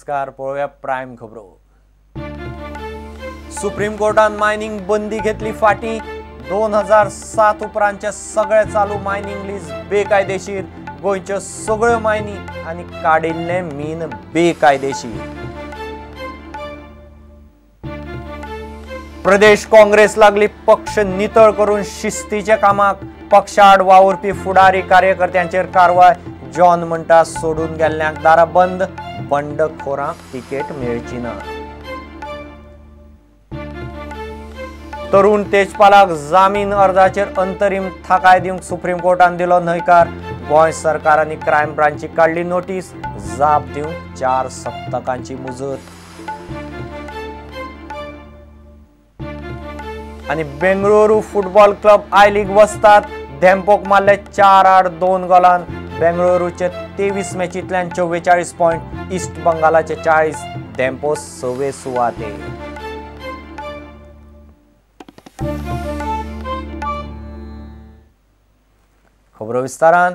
नमस्कार, पळूया प्राइम खबरो। Supreme कोर्टान mining बंदी घेतली फाटी। 2007 उपरांतचे सगळे चालू मायनिंग लीज बेकायदेशीर। गोंयच्यो सगळ्यो मायनी आनी काडिल्ले मीन बेकायदेशीर। प्रदेश काँग्रेस लागली पक्ष नितळ करून शिस्तीच्या कामाक। पक्षाआड वावुरपी फुडारी कार्यकर्त्यांचेर कारवाय। जॉन म्हणटा सोडून गेल्ल्यांक दारां बंद। बंडखोरांक तिकेट मेळची ना। तरुण तेजपालाक जामीन अर्जाचेर अंतरीम थाकाय दिवंक सुप्रीम कोर्टान दिलो न्हयकार। गोंय सरकार आनी क्रायम ब्रांची काडली नोटीस। जाप दिवंक 4 सप्तकांची मुजत। आनी Bengaluru football club I league वस्ताद। धेंपोक मारले 4-8-2 गोलान। बेंगळुरूचे 23 मॅचींतल्यान 44 पॉइंट। ईस्ट बंगालाचे 40। धेंपो 6वे सुवातेर। खबरो विस्तारान।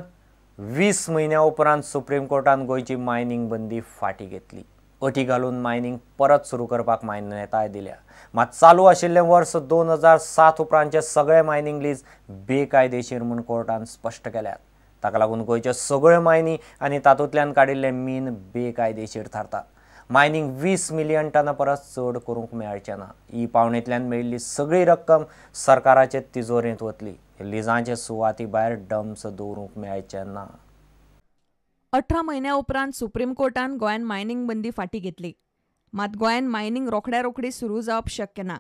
20 म्हयन्या उपरांत सुप्रीम कोर्टान गोंयची मायनिंग बंदी फाटी घेतली। अटी घालून मायनिंग परत सुरू करपाक मान्यताय दिल्या। मात चालू आशिल्लें वर्स 2007 उपरांतचे सगळे मायनिंग लीज बेकायदेशीर म्हूण कोर्टान स्पश्ट केल्यात। ताका लागून गोंयच्यो सगळ्यो मायनी आनी तातूंतल्यान काडिल्ले मीन बेकायदेशीर थारता। मायनिंग 20 मिलियन टना परस चड करूंक मेळचें ना। ही पावणेंतल्यान मेळिल्ली सगळी रक्कम सरकाराचे तिजोरेंत वतली। लिजांचे सुवाती भायर डम्स दवरूंक मेळचे ना। 18 म्हयन्या उपरांत सुप्रीम कोर्टान गोंयान मायनिंग बंदी फाटी घेतली। मात गोंयान मायनिंग रोखड्या रोखडी सुरू जावप शक्य ना।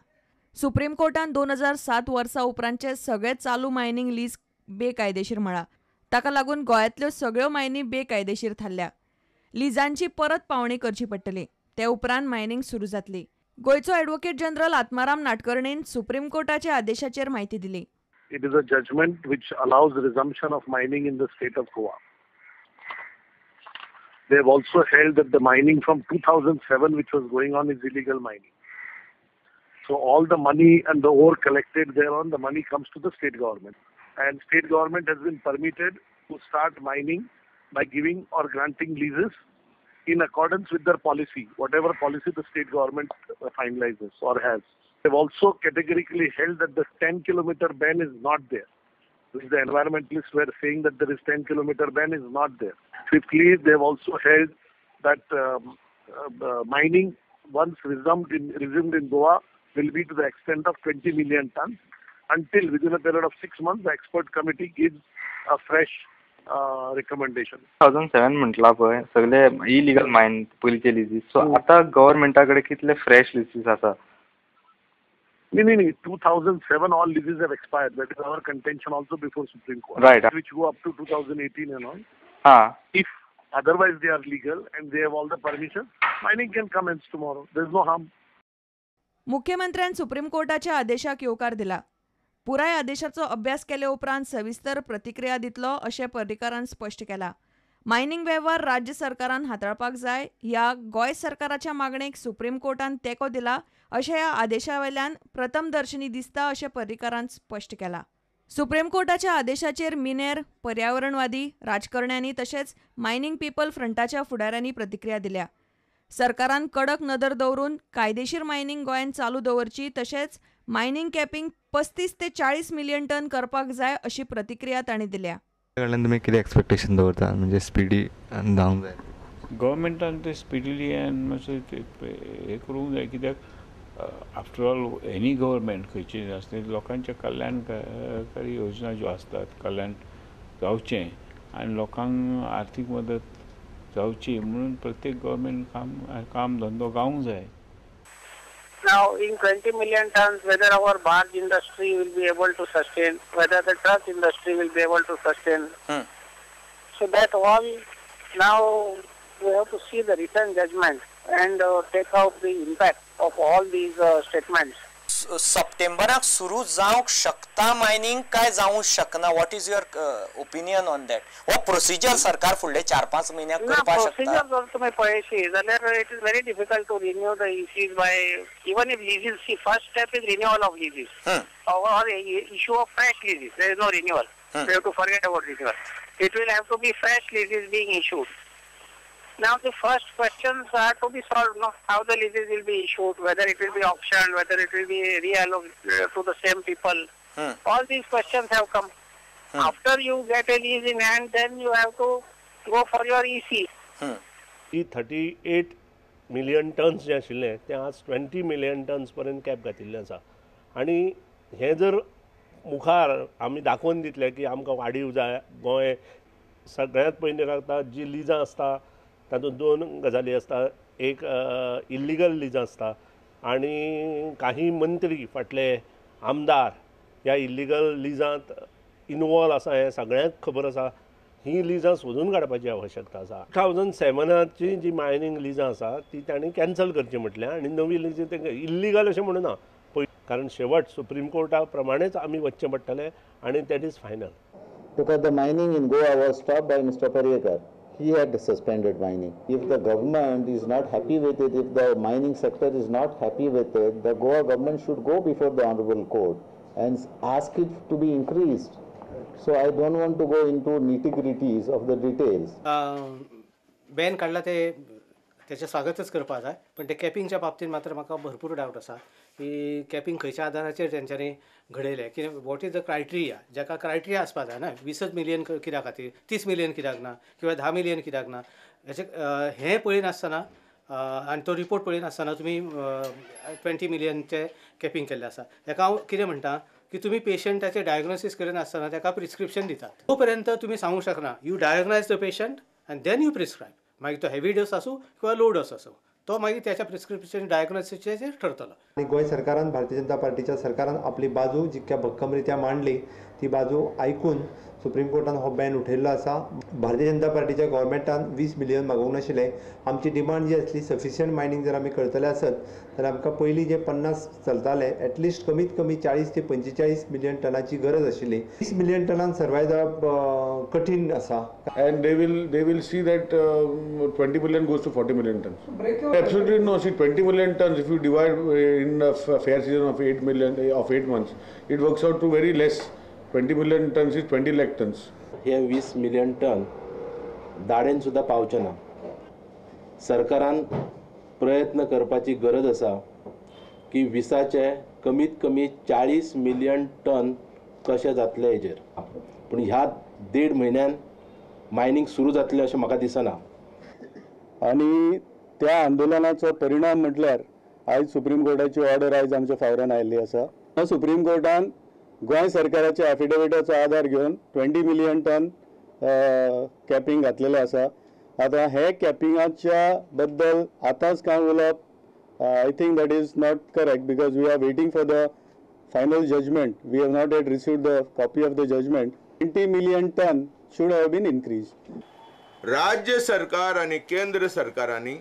सुप्रीम कोर्टान 2007 वर्सा उपरांतचे सगळे चालू मायनिंग लीज बेकायदेशीर म्हळा। ताका लागून गोंयांतल्यो सगळ्यो मायनी बेकायदेशीर थारल्या। लिजांची परत पावणी करची पडटली। ते उपरांत मायनिंग सुरू जातली। गोंयचो ॲडव्होकेट जनरल आत्माराम नाडकर्णीन सुप्रीम कोर्टाच्या आदेशाचेर म्हायती दिली। It is a judgment which allows resumption of mining in the state of Goa. They have also held that the mining from 2007 which was going on is illegal mining. So all the money and the ore collected thereon, the money comes to the state government. And state government has been permitted to start mining by giving or granting leases in accordance with their policy, whatever policy the state government finalizes or has. They've also categorically held that the 10-kilometer ban is not there. The environmentalists were saying that there is 10-kilometer ban is not there. Fifthly, they've also held that mining once resumed in Goa will be to the extent of 20 million tons until within a period of 6 months the expert committee gives a fresh recommendation. 2007 म्हटला पळय सगळे illegal mine पयलीचे लिजीस. So आता गव्हर्नमेंटाकडे कितले fresh लिजीस आसा? No. 2007 all leases have expired. That is our contention also before Supreme Court. Right. Which go up to 2018 and all. If otherwise they are legal and they have all the permission, mining can commence tomorrow. There is no harm. मुख्यमंत्र्यान supreme कोर्टाच्या आदेशाक येवकार दिला। पुराय आदेशाचो अभ्यास केले उपरांत सविस्तर प्रतिक्रिया दितलो अशें पर्रीकारान स्पश्ट केला। मायनिंग वेव्हार राज्य सरकारान हाताळपाक जाय ह्या गोंय सरकाराच्या मागणेक सुप्रीम कोर्टान तेंको दिला अशें ह्या आदेशावेल्यान प्रथमदर्शनी दिसता अशें पर्रीकारान स्पश्ट केला। सुप्रीम कोर्टाच्या आदेशाचेर मिनेर, पर्यावरणवादी, राजकारण्यांनी तशेंच मायनिंग पीपल फ्रंटाच्या फुडाऱ्यांनी प्रतिक्रिया दिल्या। सरकारान कडक नदर दवरून कायदेशीर मायनिंग गोंयान चालू दवरची तशेंच मायनिंग कॅपिंग 35 ते 40 मिलियन टन करपाक जाय अशी प्रतिक्रिया तांणी दिल्या। तुम्ही किती एक्सपेक्टेशन दवरता म्हणजे स्पीडी जावंक जाय? गव्हर्मेंटान ते स्पिडिली आनी मातशें हें करूंक जाय कित्याक आफ्टर ऑल एनी गव्हर्मेंट खंयची आसता लोकांच्या कल्याणकारी योजना ज्यो आसतात कल्याण जावचें आनी लोकांक आर्थीक मदत जावची म्हणून प्रत्येक गव्हर्मेंट काम धंदो गावंक जाय। Now, in 20 million tons, whether our barge industry will be able to sustain, whether the truck industry will be able to sustain. So that all, now we have to see the written judgment and take out the impact of all these statements. सप्टेंबराक सुरू जावंक शकता mining काय जावंक शकना? What is your opinion on that? हो procedure सरकार फुडले 4-5 म्हयन्याक करपाक शकता? प्रोसिजर जर तुम्ही पळयशी जाल्यार it is very difficult to renew the issues by even if leases. See first step is renewal of leases or issue of fresh leases. There is no renewal. You have to forget about renewal. It will have to be fresh leases being issued. Now the first questions are to be solved. Now, how the leases will be issued, whether it will be auctioned, whether it will be reallocated to the same people. All these questions have come. After you get a lease in hand, then you have to go for your EC. He 38 million tonnes जे आशिल्ले ते आज 20 million tonnes पर्यंत cap घातिल्ले आसा आनी हे जर मुखार आमी दाखोवन दितले की आमकां वाडीव जाय गोंय सगळ्यांत पयलीं रावता जी लिजां आसता तातूंत दोन गजाली आसता एक इल्लिगल लिजां आसता आनी काही मंत्री फाटले आमदार ह्या इल्लिगल लिजांत इनवॉल्व आसा हें सगळ्यांक खबर आसा ही लिजां सोदून काडपाची आवश्यकता आसा 2007ची जी मायनींग लिजां आसा ती तांणी कॅन्सल करची म्हटल्या आनी नवी लिजी तांकां इल्लिगल अशें म्हणूं ना कारण शेवट सुप्रीम कोर्टा प्रमाणेच आमी वचचें पडटलें आनी that is final. Because the mining in Goa was stopped by Mr. Parrikar. He had suspended mining. If the government is not happy with it, if the mining sector is not happy with it, the Goa government should go before the Honorable Court and ask it to be increased. So I don't want to go into nitty-gritties of the details. Ban काढला त्याचे स्वागतच करपा जाय पण ते कॅपिंगच्या बाबतींत मात्र म्हाका भरपूर डावट आसा की कॅपिंग खंयच्या आदाराचेर तेंच्यांनी घडयलें कित्याक वॉट इज द क्रायटेरिया जाका क्रायटेरिया आसपा जाय ना 20 मिलियन कित्याक खातीर 30 मिलियन कित्याक ना किंवा 10 मिलियन कित्याक ना हेचे हें पळयनासतना आनी तो रिपोर्ट पळयनासतना तुमी 20 मिलियनचे कॅपिंग केल्लें आसा हेका हांव कितें म्हणटा की तुमी पेशंटाचें डायग्नोसीस करिनासतना ताका प्रिस्क्रिप्शन दितात तो पर्यंत तुमी सांगूंक शकना यू डायग्नायज द पेशंट आनी देन यू प्रिस्क्रायब मागीर तो हेवी डोस आसूं किंवा लो डोस आसूं तो मागीर त्याच्या प्रिस्क्रिप्शन डायग्नोसिसचेर ठरतलो. आणि गोंय सरकारान भारतीय जनता पार्टीच्या सरकारान आपली बाजू जितक्या भक्कमरित्या मांडली ती बाजू आयकून सुप्रीम कोर्टान हो बॅन उठयल्लो आसा. भारतीय जनता पार्टीच्या गव्हर्मेंटान 20 मिलियन मागोवंक नाशिल्ले. आमची डिमांड जी आसली सफिशियंट मायनींग जर आमी करतले आसत जाल्यार आमकां पयलीं जे 50 चलताले एटलिस्ट कमीत कमी 40 ते 45 मिलियन टनाची गरज आशिल्ली. 20 मिलियन टनान सर्वायव जावप कठीण आसा. And they will see that 20 million goes to 40 million tons. Absolutely no. See, 20 million tons, if you divide in a fair season of 8 million of 8 months, it works out to very less. 20 million tons is 20 lakh tons. हे 20 million ton दाडेन सुद्दां पावचे ना. सरकारान प्रयत्न करपाची गरज आसा की 20चे कमीत कमी 40 मिलियन टन कशें जातले हेजेर. पूण ह्या 1.5 म्हयन्यान मायनींग सुरू जातलें अशें म्हाका दिसना. आनी त्या आंदोलनाचो परिणाम म्हटल्यार आयज सुप्रीम कोर्टाची ऑर्डर आयज आमच्या फावरान आयिल्ली आसा. सुप्रीम कोर्टान गोंय सरकाराच्या एफिडेविटाचो आधार घेवन 20 मिलियन टन कॅपिंग घातलेलें आसा. आतां हे कॅपिंगाच्या बद्दल आतांच कांय उलोवप I think that is not correct because we are waiting for the final judgment. We have not yet received the copy of the judgment. 20 million ton should have been increased. राज्य सरकार आणि केंद्र सरकारांनी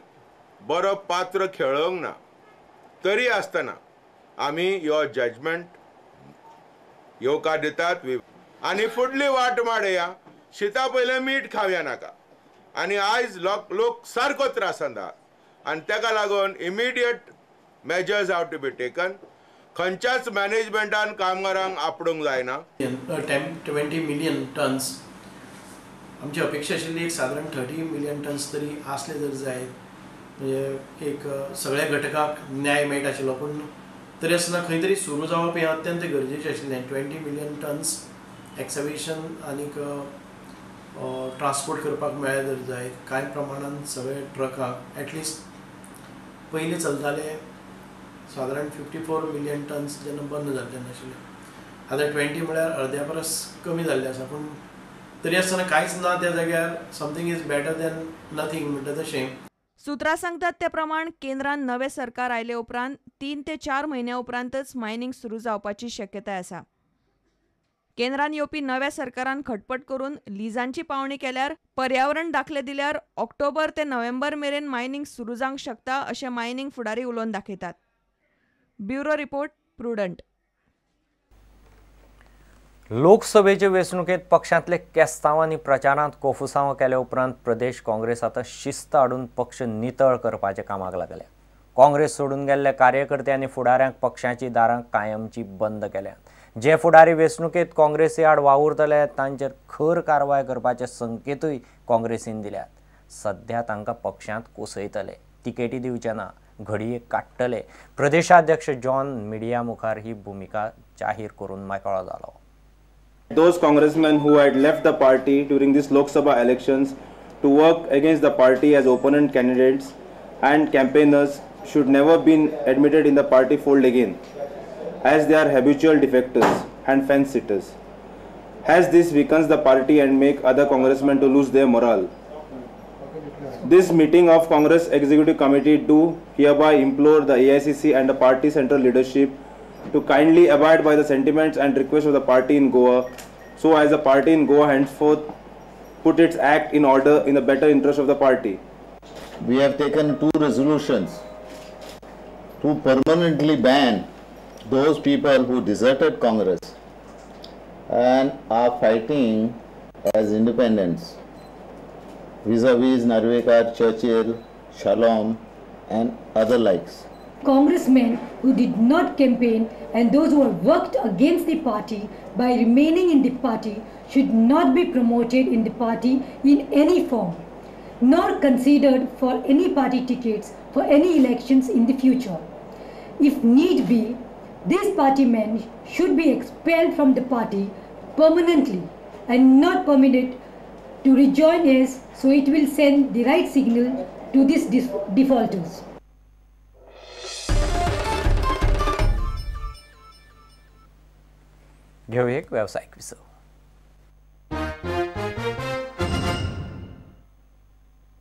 बरो पात्र खेळोंक ना तरी आसतना आमी यो जजमेंट येवकार दितात आनी फुडली वाट माडया. शिता पयलें मीठ खावया नाका आनी आयज लोक सारको त्रासांत आहात आनी तेका लागून immediate measures have to be taken. खंयच्याच मॅनेजमेंटान कामगारांक आपडूंक जायना. 20 मिलियन टन्स आमची अपेक्षा आशिल्ली एक सादारण 30 मिलियन टन्स तरी आसले जर जायत म्हणजे एक सगळ्या घटकाक न्याय मेळटा आशिल्लो. पूण तरी आसतना खंय तरी सुरू जावप हें अत्यंत गरजेचें आशिल्लें. 20 मिलियन टन्स एक्सकॅवेशन आनीक ट्रान्सपोर्ट करपाक मेळ्ळे जर जायत कांय प्रमाणान सगळे ट्रकाक एटलिस्ट पयलीं चलताले सादारण 54 मिलियन टन्स जेन्ना बंद जाल्ले नाशिल्ले. आतां 20 म्हळ्यार अर्द्या परस कमी जाल्ले आसा. पूण तरी आसतना कांयच ना त्या जाग्यार something is better than nothing म्हणटा तशें. सुत्रां सांगतात ते प्रमाण केंद्रान नवे सरकार आयले उपरांत 3 ते 4 म्हयन्या उपरांतच मायनींग सुरू जावपाची शक्यताय आसा. केंद्रान येवपी नव्या सरकारान खटपट करून लिजांची पावणी केल्यार पर्यावरण दाखले दिल्यार ऑक्टोबर ते नोव्हेंबर मेरेन मायनींग सुरू जावंक शकता अशें मायनींग फुडारी उलोवन दाखयतात. Bureau report prudent. लोकसभेचे वेंचणुकेत पक्षांतले केस्तांव आनी प्रचारांत कोफुसांव केल्या उपरांत प्रदेश काँग्रेस आतां शिस्त हाडून पक्ष नितळ करपाच्या कामाक लागल्या. काँग्रेस सोडून गेल्ले कार्यकर्ते आनी फुडाऱ्यांक पक्षाची दारां कायमची बंद केल्यात. जे फुडारी वेंचणुकेत काँग्रेसी आड वावुरतले तांचेर खर कारवाय करपाचे संकेतूय काँग्रेसीन दिल्यात. सध्या तांकां पक्षांत कोसयतले, तिकेटी दिवचे ना, घडये काडटले. प्रदेशाध्यक्ष जॉन मिडिया मुखार ही भूमिका जाहीर करून मेकळो जालो. Those congressmen who had left the party during this Lok Sabha elections to work against the party as opponent candidates and campaigners should never be admitted in the party fold again, as they are habitual defectors and fence sitters. As this weakens the party and make other congressmen to lose their morale. This meeting of Congress Executive Committee do hereby implore the AICC and the party central leadership to kindly abide by the sentiments and requests of the party in Goa, so as the party in Goa henceforth put its act in order in the better interest of the party. We have taken 2 resolutions to permanently ban those people who deserted Congress and are fighting as independents vis-a-vis Narvekar, Churchill, Shalom and other likes. Congressmen who did not campaign and those who have worked against the party by remaining in the party should not be promoted in the party in any form, nor considered for any party tickets for any elections in the future. If need be, these party men should be expelled from the party permanently and not permitted to rejoin us, so it will send the right signal to these defaulters. घेऊ एक व्यावसायिक विसव.